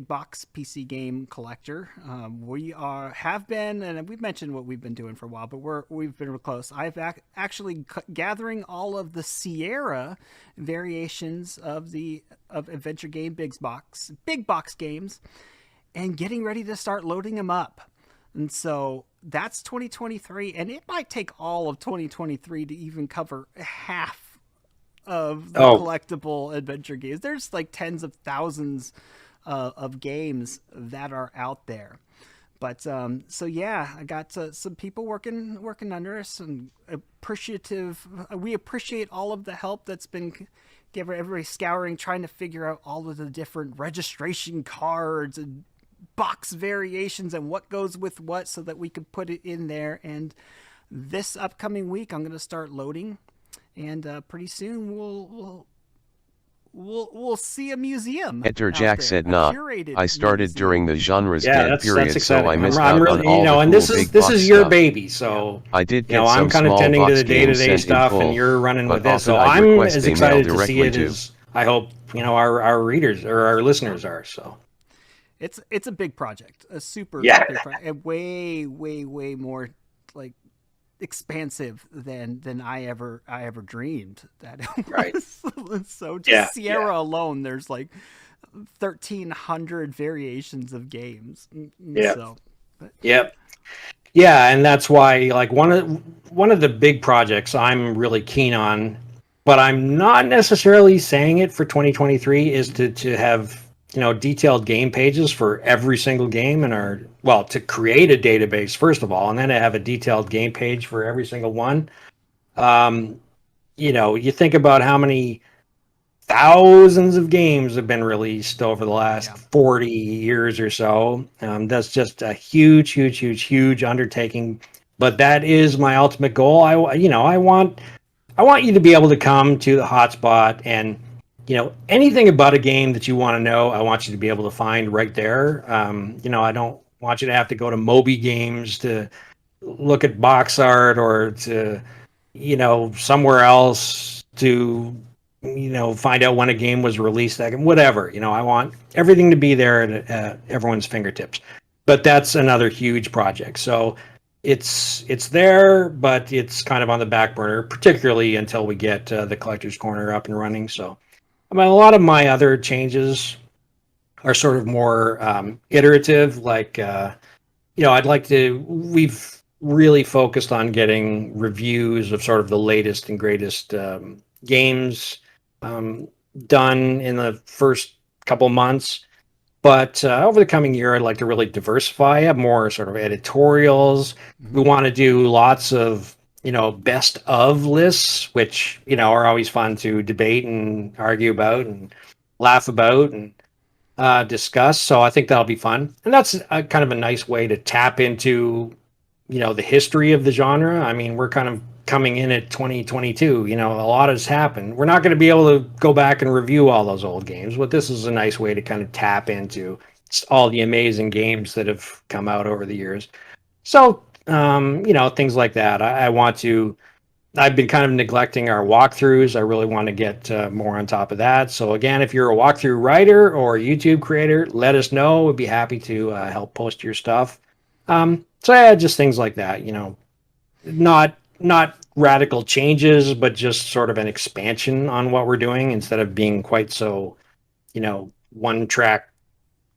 box PC game collector. We have been, and we've mentioned what we've been doing for a while, but we've been real close. I've actually gathering all of the Sierra variations of Adventure Game big box games, and getting ready to start loading them up. And so that's 2023, and it might take all of 2023 to even cover half of the collectible adventure games. There's like tens of thousands of games that are out there. But so yeah, I got some people working under us, and appreciative. We appreciate all of the help that's been given. Everybody scouring, trying to figure out all of the different registration cards and box variations and what goes with what, so that we could put it in there. And this upcoming week, I'm going to start loading, and pretty soon we'll see a museum. Enter Jack said, "Nah, I started museum. During the genre's dead period, so I missed I'm out really, on all the cool and this is big box your stuff. baby, so I did get some I'm kind of small tending to box the day-to-day games sent in stuff, full, and you're running but with this. So often I'd I'm request as they mail excited to see directly it to. as I hope our readers or our listeners are. So it's a big project, a super Yeah. big project, and way more like expansive than I ever dreamed that it was. Right. So just Sierra alone, there's like 1,300 variations of games. Yeah. So, Yep. Yeah, and that's why, like, one of the big projects I'm really keen on, but I'm not necessarily saying it for 2023, is to have detailed game pages for every single game to create a database first of all, and then to have a detailed game page for every single one. You think about how many thousands of games have been released over the last 40 years or so. That's just a huge undertaking, but that is my ultimate goal. I want you to be able to come to the hotspot, and anything about a game that you want to know, I want you to be able to find right there. I don't want you to have to go to Moby Games to look at box art, or to somewhere else to find out when a game was released, whatever. I want everything to be there at everyone's fingertips. But that's another huge project. So it's there, but it's kind of on the back burner, particularly until we get the Collector's Corner up and running. So a lot of my other changes are sort of more iterative. Like, we've really focused on getting reviews of sort of the latest and greatest games done in the first couple months. But over the coming year, I'd like to really diversify, have more sort of editorials. We want to do lots of, best of lists, which, are always fun to debate and argue about and laugh about and discuss. So I think that'll be fun. And that's kind of a nice way to tap into, the history of the genre. I mean, we're kind of coming in at 2022, a lot has happened. We're not going to be able to go back and review all those old games, but this is a nice way to kind of tap into all the amazing games that have come out over the years. So, things like that. I've been kind of neglecting our walkthroughs. I really want to get more on top of that. So again, if you're a walkthrough writer or a YouTube creator, let us know. We'd be happy to help post your stuff. So yeah, just things like that, not radical changes, but just sort of an expansion on what we're doing instead of being quite so, one track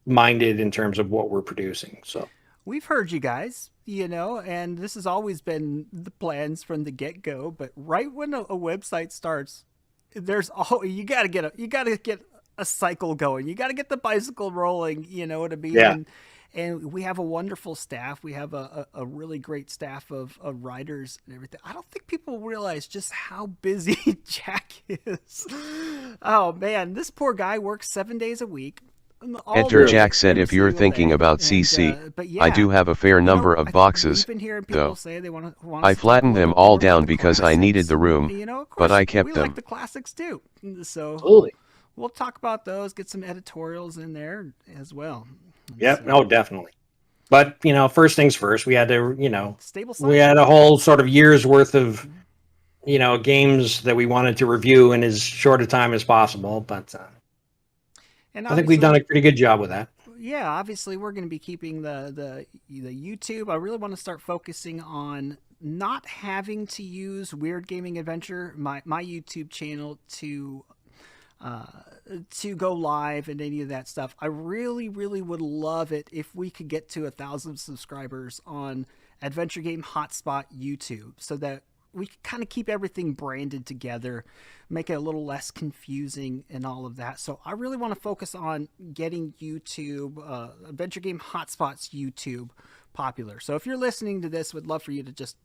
minded in terms of what we're producing. So we've heard you guys, and this has always been the plans from the get-go, but right when a website starts, you got to get a cycle going. You got to get the bicycle rolling, you know what I mean? Yeah. And we have a wonderful staff. We have a really great staff of writers and everything. I don't think people realize just how busy Jack is. Oh, man, this poor guy works 7 days a week. Enter Jack said if you're thinking about CC, I do have a fair number of boxes, though. I flattened them all down because I needed the room, but I kept them. We like the classics too. So absolutely. We'll talk about those, get some editorials in there as well. Yep. No, definitely. But, first things first, we had to, stable we had a whole sort of year's worth of, games that we wanted to review in as short a time as possible. But I think we've done a pretty good job with that. Yeah, obviously we're going to be keeping the YouTube. I really want to start focusing on not having to use Weird Gaming Adventure, my YouTube channel, to go live and any of that stuff. I really, really would love it if we could get to 1,000 subscribers on Adventure Game Hotspot YouTube, so that we can kind of keep everything branded together, make it a little less confusing and all of that. So I really want to focus on getting YouTube, Adventure Game Hotspot's YouTube popular. So if you're listening to this, would love for you to just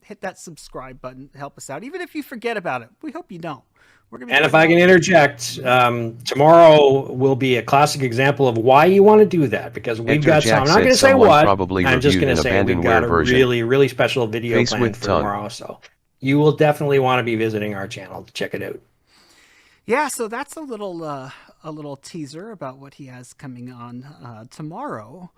hit that subscribe button, help us out. Even if you forget about it, we hope you don't. And if I can interject, tomorrow will be a classic example of why you want to do that, because we've got some. I'm not going to say what. I'm just going to say we've got a really, really special video planned for tomorrow. So you will definitely want to be visiting our channel to check it out. Yeah, so that's a little teaser about what he has coming on tomorrow.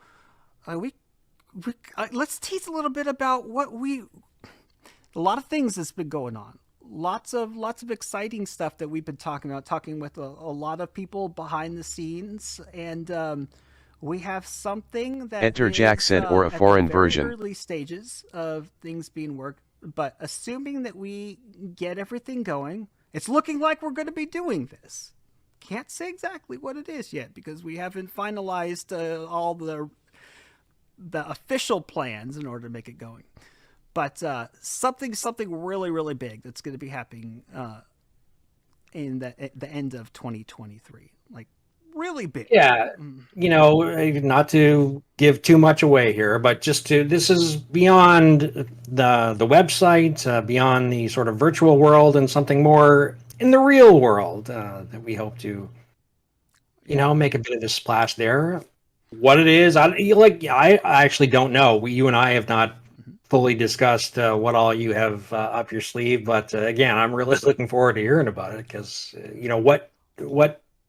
Let's tease a little bit about a lot of things that's been going on. Lots of exciting stuff that we've been talking with a lot of people behind the scenes, and we have something that Enter Jack said, or a foreign version. Early stages of things being worked, but assuming that we get everything going, it's looking like we're going to be doing this. Can't say exactly what it is yet because we haven't finalized all the official plans in order to make it going. But something really, really big that's going to be happening in at the end of 2023, like really big. Yeah, not to give too much away here, but this is beyond the website, beyond the sort of virtual world, and something more in the real world that we hope to, make a bit of a splash there. What it is, I actually don't know. You and I have not fully discussed what all you have up your sleeve, but again, I'm really looking forward to hearing about it because what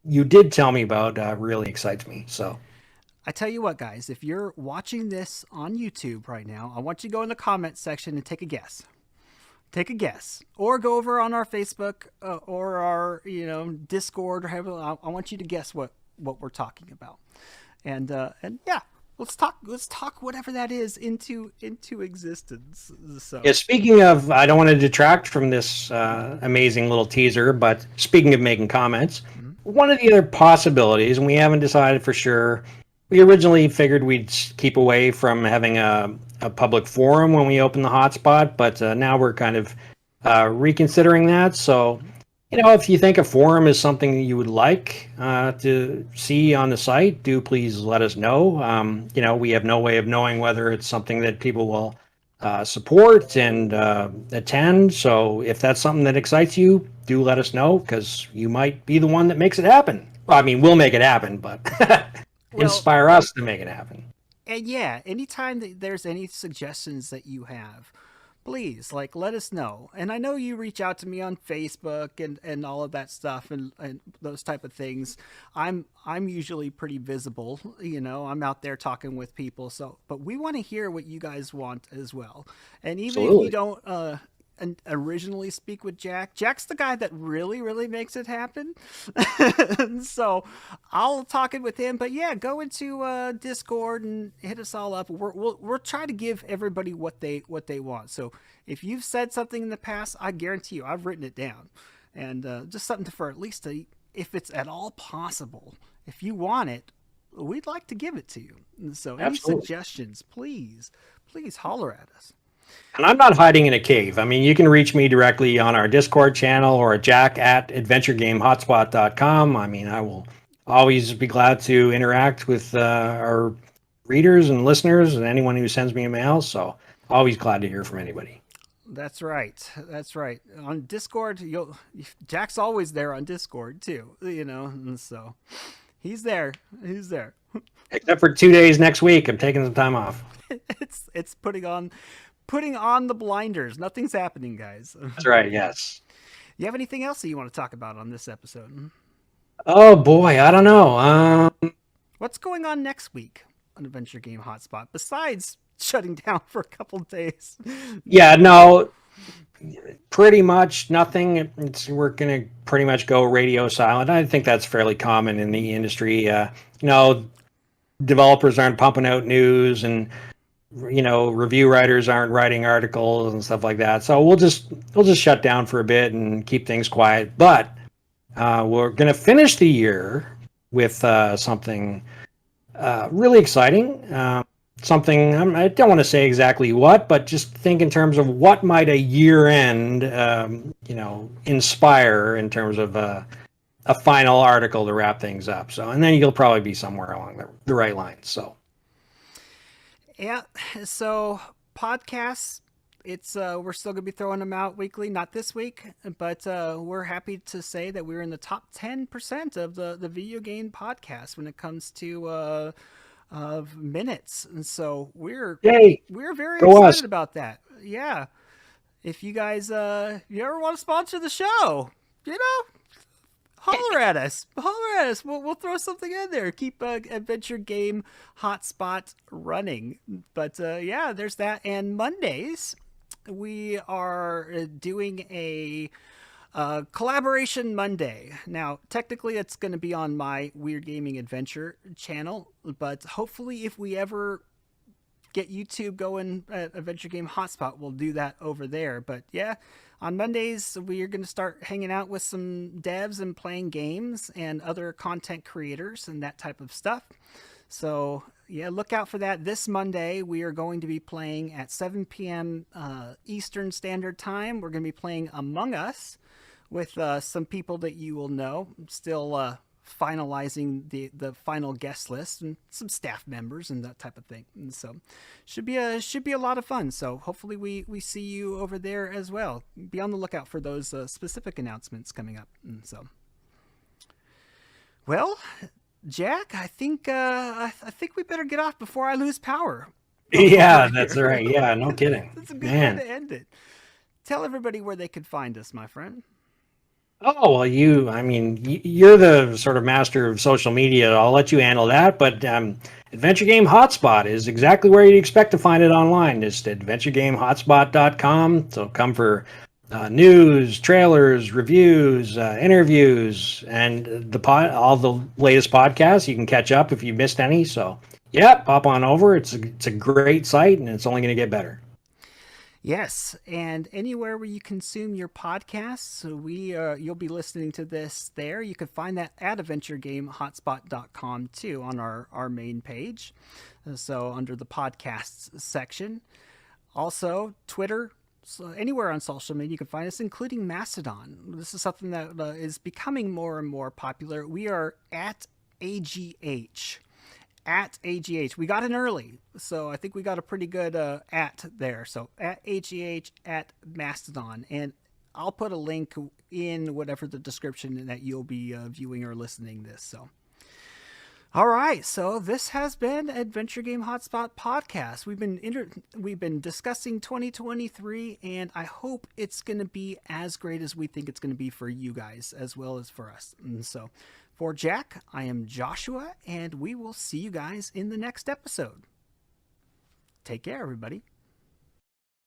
you did tell me about really excites me. So I tell you what, guys, if you're watching this on YouTube right now, I want you to go in the comment section and take a guess. Take a guess, or go over on our Facebook or our Discord or however. I want you to guess what we're talking about, and yeah. Let's talk whatever that is into existence. So. Yeah, speaking of, I don't want to detract from this amazing little teaser, but speaking of making comments, one of the other possibilities, and we haven't decided for sure, we originally figured we'd keep away from having a public forum when we open the hotspot, but now we're kind of reconsidering that. So, if you think a forum is something you would like to see on the site, do please let us know. We have no way of knowing whether it's something that people will support and attend. So if that's something that excites you, do let us know, because you might be the one that makes it happen. Well, I mean, we'll make it happen, but inspire us to make it happen. And yeah, anytime that there's any suggestions that you have, please let us know. And I know you reach out to me on Facebook and all of that stuff and those type of things. I'm usually pretty visible, I'm out there talking with people. So, but we want to hear what you guys want as well. And even if you don't originally speak with Jack's the guy that really makes it happen. So I'll talk it with him, but yeah, go into Discord and hit us all up. We'll try to give everybody what they want. So if you've said something in the past, I guarantee you I've written it down, and just something for at least if it's at all possible, if you want it, we'd like to give it to you. So any suggestions, please holler at us. And I'm not hiding in a cave. I mean, you can reach me directly on our Discord channel or jack@adventuregamehotspot.com. I mean, I will always be glad to interact with our readers and listeners and anyone who sends me a mail. So always glad to hear from anybody. That's right. On Discord, Jack's always there on Discord too, and so he's there. Except for 2 days next week. I'm taking some time off. It's putting on the blinders. Nothing's happening, guys. That's right, yes. You have anything else that you want to talk about on this episode? Oh boy, I don't know. What's going on next week on Adventure Game Hotspot besides shutting down for a couple of days? Yeah, no, pretty much nothing. We're going to pretty much go radio silent. I think that's fairly common in the industry. Developers aren't pumping out news, and review writers aren't writing articles and stuff like that. So we'll just shut down for a bit and keep things quiet. But we're going to finish the year with something really exciting. Something I don't want to say exactly what, but just think in terms of what might a year end, inspire in terms of a final article to wrap things up. So, and then you'll probably be somewhere along the right lines. So. Yeah, so podcasts, it's we're still going to be throwing them out weekly, not this week, but we're happy to say that we're in the top 10% of the video game podcast when it comes to of minutes. And so we're very excited about that. Yeah. If you guys you ever want to sponsor the show, holler at us. We'll throw something in there. Keep Adventure Game Hotspot running. But yeah, there's that. And Mondays, we are doing a collaboration Monday. Now, technically, it's going to be on my Weird Gaming Adventure channel. But hopefully, if we ever get YouTube going at Adventure Game Hotspot, we'll do that over there. But yeah, on Mondays, we are going to start hanging out with some devs and playing games and other content creators and that type of stuff. So yeah, look out for that. This Monday, we are going to be playing at 7 p.m. Eastern Standard Time. We're going to be playing Among Us with some people that you will know. Still finalizing the final guest list and some staff members and that type of thing. And so should be a lot of fun. So hopefully we see you over there as well. Be on the lookout for those specific announcements coming up. And so, well, Jack, I think we better get off before I lose power. Yeah, that's right. Yeah, no kidding. That's a good way to end it. Tell everybody where they could find us, my friend. Oh, well, you're the sort of master of social media. I'll let you handle that. But Adventure Game Hotspot is exactly where you'd expect to find it online. Just adventuregamehotspot.com. So come for news, trailers, reviews, interviews, and all the latest podcasts. You can catch up if you missed any. So, yeah, pop on over. It's a great site, and it's only going to get better. Yes, and anywhere where you consume your podcasts, you'll be listening to this there. You can find that at adventuregamehotspot.com too on our main page. So under the podcasts section. Also, Twitter, anywhere on social media. You can find us, including Mastodon. This is something that is becoming more and more popular. We are at AGH. At AGH. We got in early, so I think we got a pretty good at there. So at AGH at Mastodon. And I'll put a link in whatever the description that you'll be viewing or listening this. So, all right. So this has been Adventure Game Hotspot podcast. We've been discussing 2023, and I hope it's going to be as great as we think it's going to be for you guys as well as for us. And so, for Jack, I am Joshua, and we will see you guys in the next episode. Take care, everybody.